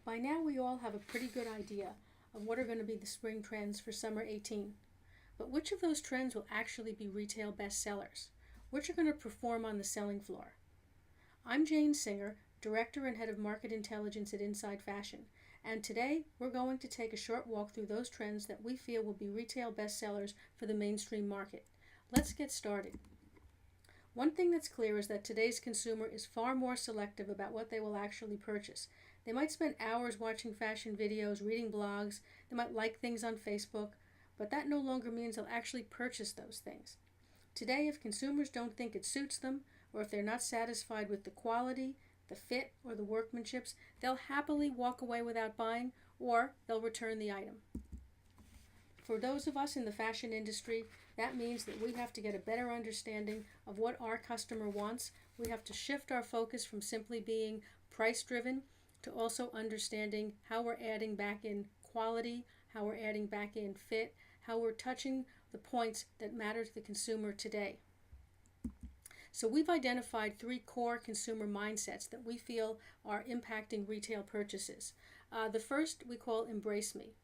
By now we all have a pretty good idea of what are going to be the spring trends for summer 18. But which of those trends will actually be retail bestsellers? Which are going to perform on the selling floor? I'm Jane Singer, Director and Head of Market Intelligence at Inside Fashion, and today we're going to take a short walk through those trends that we feel will be retail bestsellers for the mainstream market. Let's get started. One thing that's clear is that today's consumer is far more selective about what they will actually purchase. They might spend hours watching fashion videos, reading blogs, they might like things on Facebook, but that no longer means they'll actually purchase those things. Today, if consumers don't think it suits them, or if they're not satisfied with the quality, the fit, or the workmanship, they'll happily walk away without buying, or they'll return the item. For those of us in the fashion industry, that means that we have to get a better understanding of what our customer wants. We have to shift our focus from simply being price-driven to also understanding how we're adding back in quality, how we're adding back in fit, how we're touching the points that matter to the consumer today. So we've identified 3 core consumer mindsets that we feel are impacting retail purchases. The first we call Embrace Me.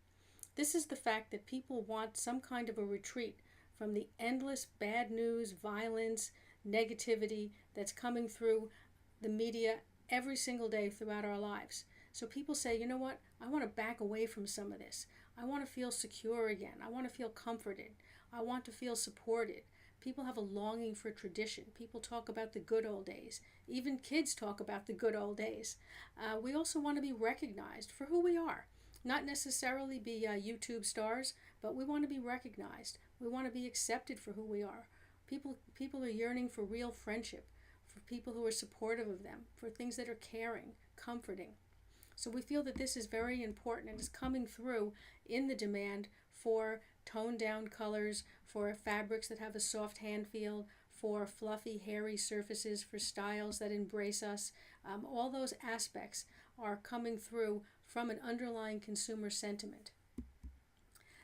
This is the fact that people want some kind of a retreat from the endless bad news, violence, negativity that's coming through the media every single day throughout our lives. So people say, you know what, I want to back away from some of this. I want to feel secure again. I want to feel comforted. I want to feel supported. People have a longing for tradition. People talk about the good old days. Even kids talk about the good old days. We also want to be recognized for who we are. Not necessarily be YouTube stars, but we want to be recognized. We want to be accepted for who we are. People are yearning for real friendship, for people who are supportive of them, for things that are caring, comforting. So we feel that this is very important and is coming through in the demand for toned down colors, for fabrics that have a soft hand feel, for fluffy, hairy surfaces, for styles that embrace us. All those aspects are coming through from an underlying consumer sentiment.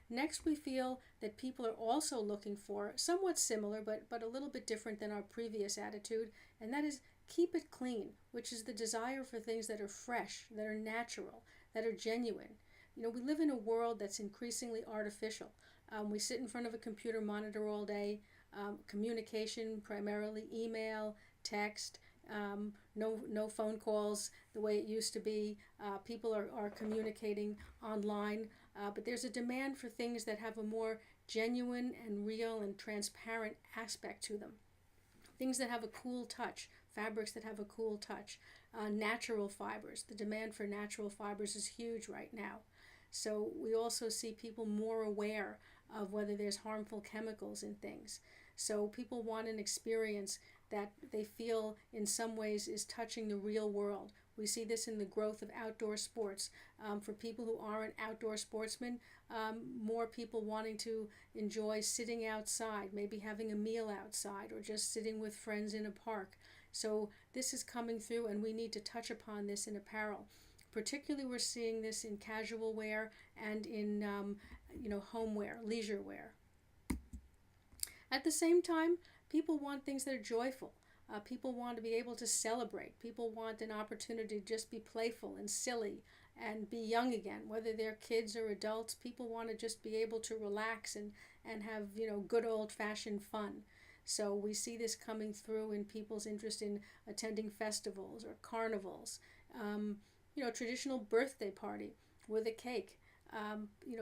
Next, we feel that people are also looking for somewhat similar but a little bit different than our previous attitude, and that is keep it clean, which is the desire for things that are fresh, that are natural, that are genuine. You know, we live in a world that's increasingly artificial. We sit in front of a computer monitor all day, communication primarily email, text, no phone calls the way it used to be. People are communicating online, but there's a demand for things that have a more genuine and real and transparent aspect to them. Things that have a cool touch, fabrics that have a cool touch, natural fibers. The demand for natural fibers is huge right now. So we also see people more aware of whether there's harmful chemicals in things. So people want an experience that they feel in some ways is touching the real world. We see this in the growth of outdoor sports. For people who aren't outdoor sportsmen, more people wanting to enjoy sitting outside, maybe having a meal outside, or just sitting with friends in a park. So this is coming through, and we need to touch upon this in apparel. Particularly, we're seeing this in casual wear and in home wear, leisure wear. At the same time, people want things that are joyful. People want to be able to celebrate. People want an opportunity to just be playful and silly and be young again. Whether they're kids or adults, people want to just be able to relax and have good old-fashioned fun. So we see this coming through in people's interest in attending festivals or carnivals. Traditional birthday party with a cake.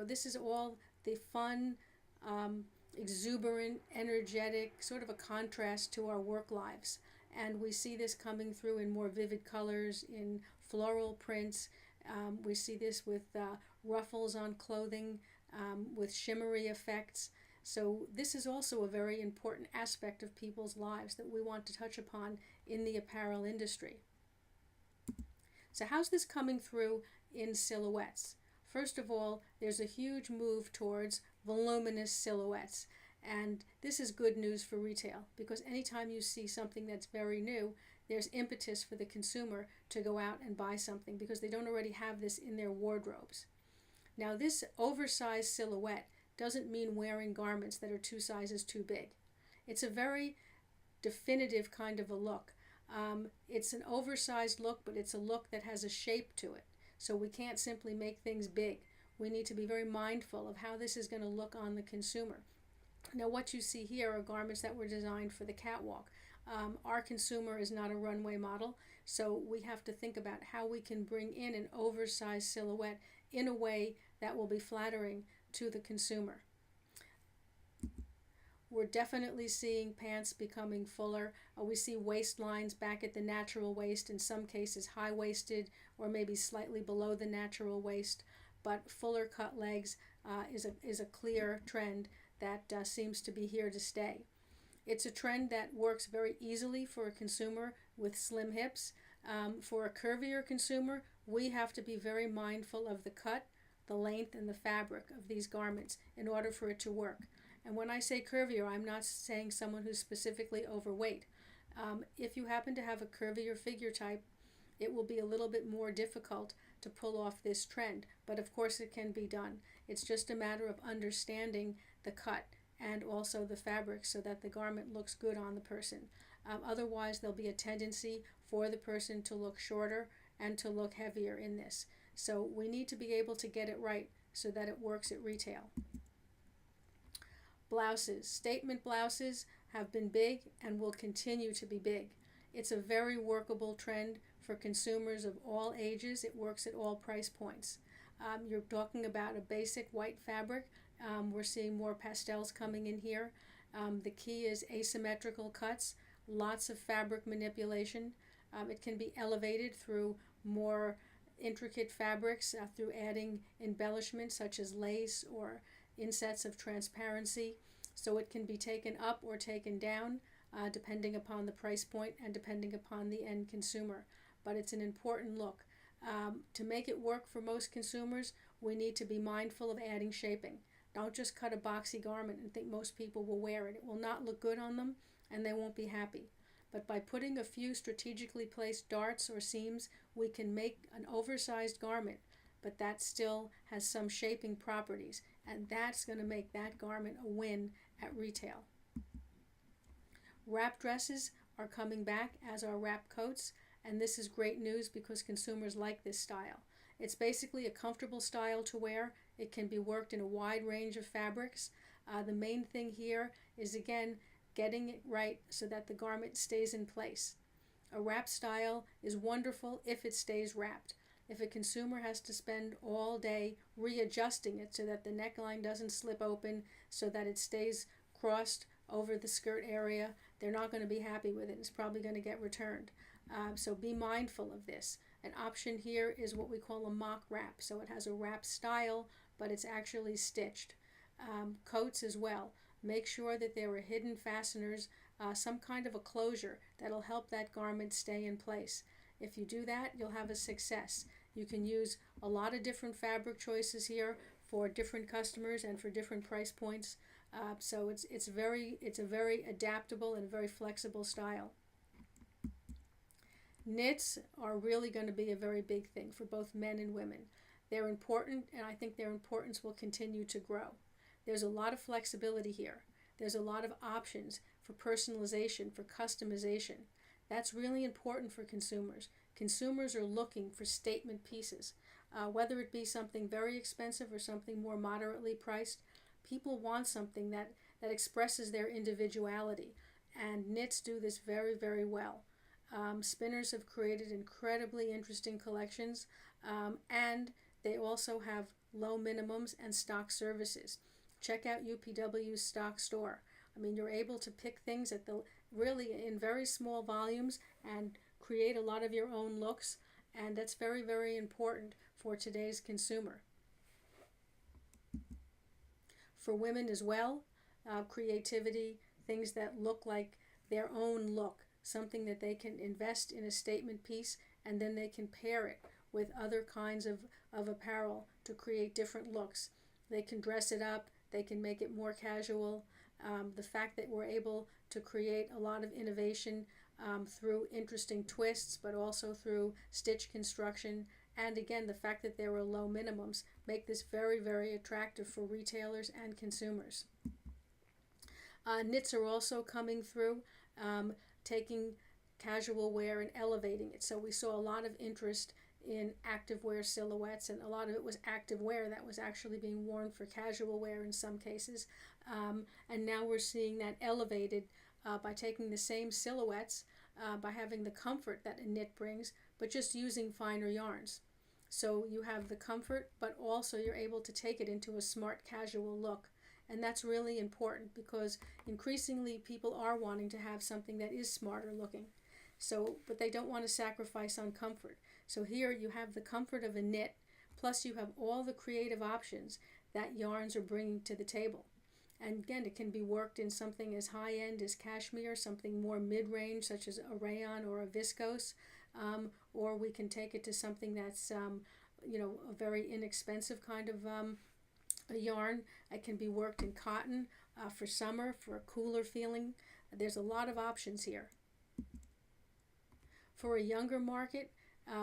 This is all the fun, exuberant, energetic, sort of a contrast to our work lives. And we see this coming through in more vivid colors, in floral prints. We see this with ruffles on clothing, with shimmery effects. So this is also a very important aspect of people's lives that we want to touch upon in the apparel industry. So how's this coming through in silhouettes? First of all, there's a huge move towards voluminous silhouettes. And this is good news for retail, because anytime you see something that's very new, there's impetus for the consumer to go out and buy something because they don't already have this in their wardrobes. Now, this oversized silhouette doesn't mean wearing garments that are 2 sizes too big. It's a very definitive kind of a look. It's an oversized look, but it's a look that has a shape to it. So we can't simply make things big. We need to be very mindful of how this is going to look on the consumer. Now, what you see here are garments that were designed for the catwalk. Our consumer is not a runway model, so we have to think about how we can bring in an oversized silhouette in a way that will be flattering to the consumer. We're definitely seeing pants becoming fuller. We see waistlines back at the natural waist, in some cases high-waisted or maybe slightly below the natural waist, but fuller cut legs is a clear trend that seems to be here to stay. It's a trend that works very easily for a consumer with slim hips. For a curvier consumer, we have to be very mindful of the cut, the length, and the fabric of these garments in order for it to work. And when I say curvier, I'm not saying someone who's specifically overweight. If you happen to have a curvier figure type, it will be a little bit more difficult to pull off this trend, but of course it can be done. It's just a matter of understanding the cut and also the fabric so that the garment looks good on the person. Otherwise, there'll be a tendency for the person to look shorter and to look heavier in this. So we need to be able to get it right so that it works at retail. Blouses. Statement blouses have been big and will continue to be big. It's a very workable trend for consumers of all ages. It works at all price points. You're talking about a basic white fabric. We're seeing more pastels coming in here. The key is asymmetrical cuts, lots of fabric manipulation. It can be elevated through more intricate fabrics, through adding embellishments such as lace or insets of transparency. So it can be taken up or taken down depending upon the price point and depending upon the end consumer. But it's an important look. To make it work for most consumers, we need to be mindful of adding shaping. Don't just cut a boxy garment and think most people will wear it. It will not look good on them and they won't be happy. But by putting a few strategically placed darts or seams, we can make an oversized garment, but that still has some shaping properties, and that's going to make that garment a win at retail. Wrap dresses are coming back, as are wrap coats, and this is great news because consumers like this style. It's basically a comfortable style to wear. It can be worked in a wide range of fabrics. The main thing here is, again, getting it right so that the garment stays in place. A wrap style is wonderful if it stays wrapped. If a consumer has to spend all day readjusting it so that the neckline doesn't slip open, so that it stays crossed over the skirt area, they're not going to be happy with it. It's probably going to get returned. So be mindful of this. An option here is what we call a mock wrap. So it has a wrap style, but it's actually stitched. Coats as well. Make sure that there are hidden fasteners, some kind of a closure that'll help that garment stay in place. If you do that, you'll have a success. You can use a lot of different fabric choices here for different customers and for different price points. So it's a very adaptable and very flexible style. Knits are really going to be a very big thing for both men and women. They're important, and I think their importance will continue to grow. There's a lot of flexibility here. There's a lot of options for personalization, for customization. That's really important for consumers. Consumers are looking for statement pieces. Whether it be something very expensive or something more moderately priced, people want something that expresses their individuality. And knits do this very, very well. Spinners have created incredibly interesting collections, and they also have low minimums and stock services. Check out UPW's stock store. I mean, you're able to pick things at really in very small volumes and create a lot of your own looks, and that's very, very important for today's consumer. For women as well, creativity, things that look like their own look, something that they can invest in a statement piece, and then they can pair it with other kinds of apparel to create different looks. They can dress it up, they can make it more casual. The fact that we're able to create a lot of innovation through interesting twists, but also through stitch construction, and again, the fact that there are low minimums, make this very, very attractive for retailers and consumers. Knits are also coming through, taking casual wear and elevating it. So we saw a lot of interest in activewear silhouettes, and a lot of it was activewear that was actually being worn for casual wear in some cases. And now we're seeing that elevated by taking the same silhouettes, by having the comfort that a knit brings, but just using finer yarns. So you have the comfort, but also you're able to take it into a smart casual look. And that's really important because increasingly people are wanting to have something that is smarter looking. So, but they don't want to sacrifice on comfort. So here you have the comfort of a knit, plus you have all the creative options that yarns are bringing to the table. And again, it can be worked in something as high-end as cashmere, something more mid-range such as a rayon or a viscose, or we can take it to something that's, a very inexpensive kind of a yarn. It can be worked in cotton for summer, for a cooler feeling. There's a lot of options here. For a younger market,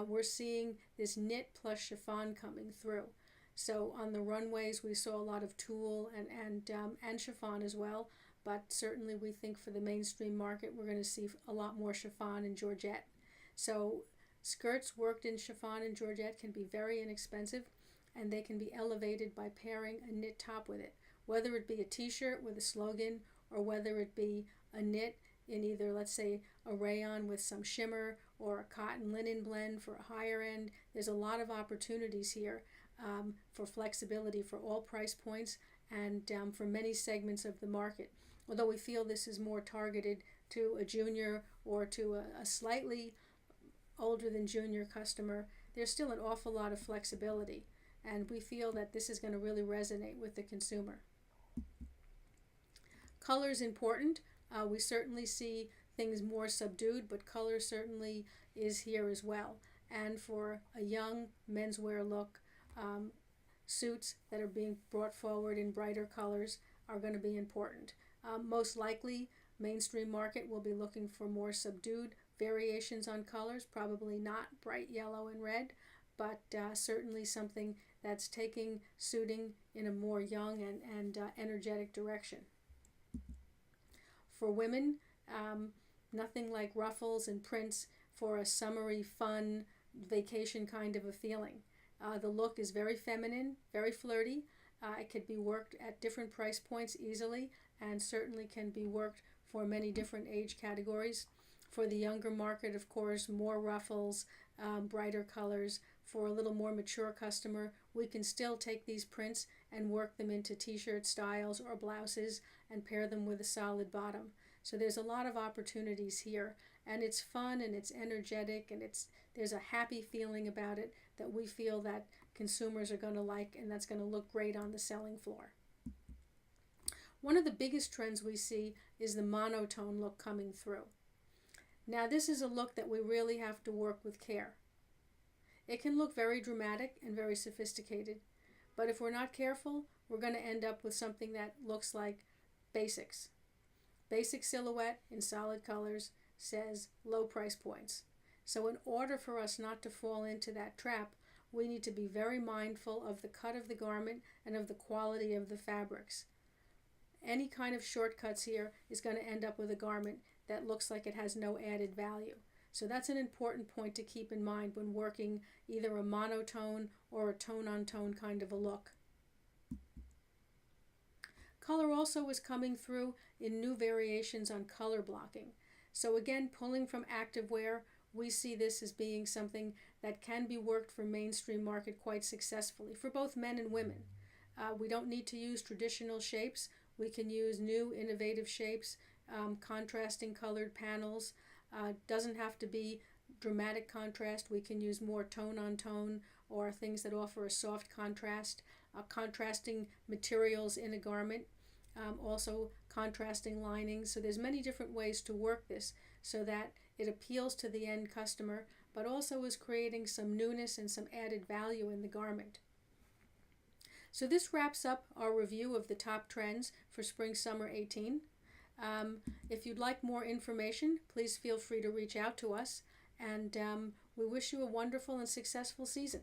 we're seeing this knit plus chiffon coming through. So on the runways, we saw a lot of tulle and chiffon as well, but certainly we think for the mainstream market, we're going to see a lot more chiffon and georgette. So skirts worked in chiffon and georgette can be very inexpensive, and they can be elevated by pairing a knit top with it, whether it be a t-shirt with a slogan or whether it be a knit in either, let's say, a rayon with some shimmer or a cotton linen blend for a higher end. There's a lot of opportunities here for flexibility for all price points and for many segments of the market. Although we feel this is more targeted to a junior or to a slightly older than junior customer, there's still an awful lot of flexibility, and we feel that this is going to really resonate with the consumer. Color is important. We certainly see things more subdued, but color certainly is here as well. And for a young menswear look, suits that are being brought forward in brighter colors are going to be important. Most likely, mainstream market will be looking for more subdued variations on colors, probably not bright yellow and red, but certainly something that's taking suiting in a more young and energetic direction. For women, nothing like ruffles and prints for a summery, fun, vacation kind of a feeling. The look is very feminine, very flirty. It could be worked at different price points easily, and certainly can be worked for many different age categories. For the younger market, of course, more ruffles, brighter colors. For a little more mature customer, we can still take these prints and work them into t-shirt styles or blouses and pair them with a solid bottom. So there's a lot of opportunities here, and it's fun and it's energetic and there's a happy feeling about it that we feel that consumers are going to like, and that's going to look great on the selling floor. One of the biggest trends we see is the monotone look coming through. Now this is a look that we really have to work with care. It can look very dramatic and very sophisticated, but if we're not careful, we're going to end up with something that looks like basics. Basic silhouette in solid colors says low price points. So in order for us not to fall into that trap, we need to be very mindful of the cut of the garment and of the quality of the fabrics. Any kind of shortcuts here is going to end up with a garment that looks like it has no added value. So that's an important point to keep in mind when working either a monotone or a tone-on-tone kind of a look. Color also is coming through in new variations on color blocking. So again, pulling from activewear, we see this as being something that can be worked for mainstream market quite successfully for both men and women. We don't need to use traditional shapes. We can use new innovative shapes, contrasting colored panels. Doesn't have to be dramatic contrast. We can use more tone on tone or things that offer a soft contrast, contrasting materials in a garment, also contrasting linings. So there's many different ways to work this so that it appeals to the end customer, but also is creating some newness and some added value in the garment. So this wraps up our review of the top trends for Spring/Summer 18. If you'd like more information, please feel free to reach out to us, and we wish you a wonderful and successful season.